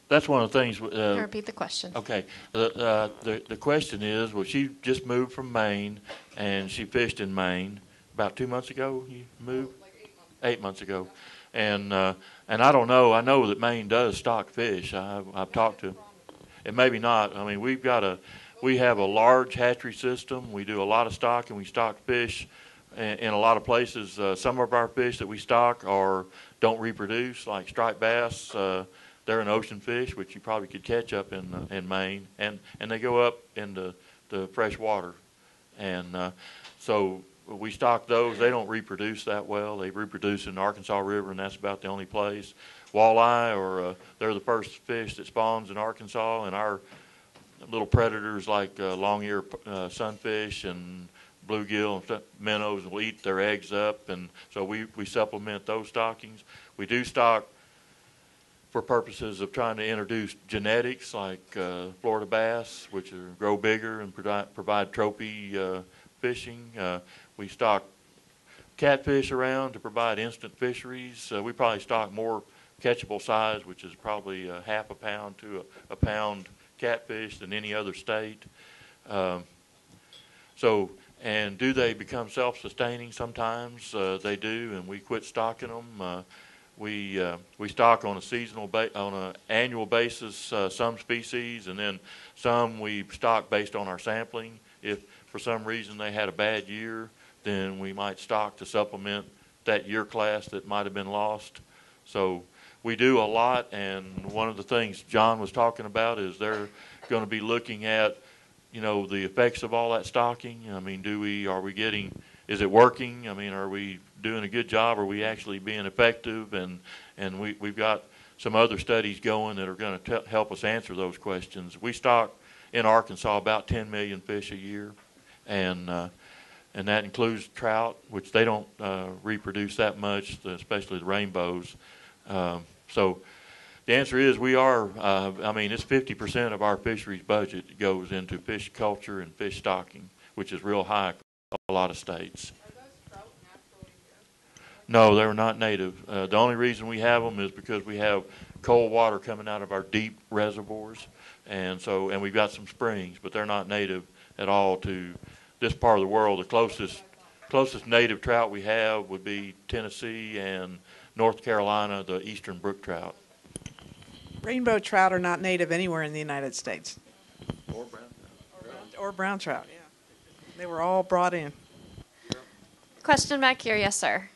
That's one of the things. Repeat the question. Okay. The question is, well, she just moved from Maine, and she fished in Maine about 2 months ago. You moved? Like 8 months. 8 months ago, and I don't know. I know that Maine does stock fish. I've talked to. And maybe not. I mean, we have a large hatchery system. We do a lot of stocking. We stock fish in a lot of places. Some of our fish that we stock don't reproduce, like striped bass. They're an ocean fish, which you probably could catch up in Maine, and they go up into the fresh water, and so we stock those. They don't reproduce that well. They reproduce in the Arkansas River, and that's about the only place. Walleye, they're the first fish that spawns in Arkansas, and our little predators like long-ear sunfish and bluegill and stuff, minnows will eat their eggs up, and so we supplement those stockings. We do stock for purposes of trying to introduce genetics like Florida bass, which grow bigger and provide trophy fishing. We stock catfish around to provide instant fisheries. We probably stock more catchable size, which is probably half a pound to a pound catfish than any other state. And do they become self-sustaining? Sometimes they do, and we quit stocking them. We stock on on an annual basis some species, and then some we stock based on our sampling. If for some reason they had a bad year, then we might stock to supplement that year class that might have been lost. So we do a lot, and one of the things John was talking about is they're going to be looking at, the effects of all that stocking. I mean, is it working? I mean, are we doing a good job? Are we actually being effective? And we've got some other studies going that are going to help us answer those questions. We stock in Arkansas about 10 million fish a year, and that includes trout, which they don't reproduce that much, especially the rainbows. So the answer is we are, it's 50% of our fisheries budget goes into fish culture and fish stocking, which is real high in a lot of states. Are those trout naturally good? No, they're not native. The only reason we have them is because we have cold water coming out of our deep reservoirs, and we've got some springs, but they're not native at all to this part of the world. The closest native trout we have would be Tennessee and North Carolina, the eastern brook trout. Rainbow trout are not native anywhere in the United States. Or brown trout. Or brown trout, yeah. They were all brought in. Question back here, yes, sir.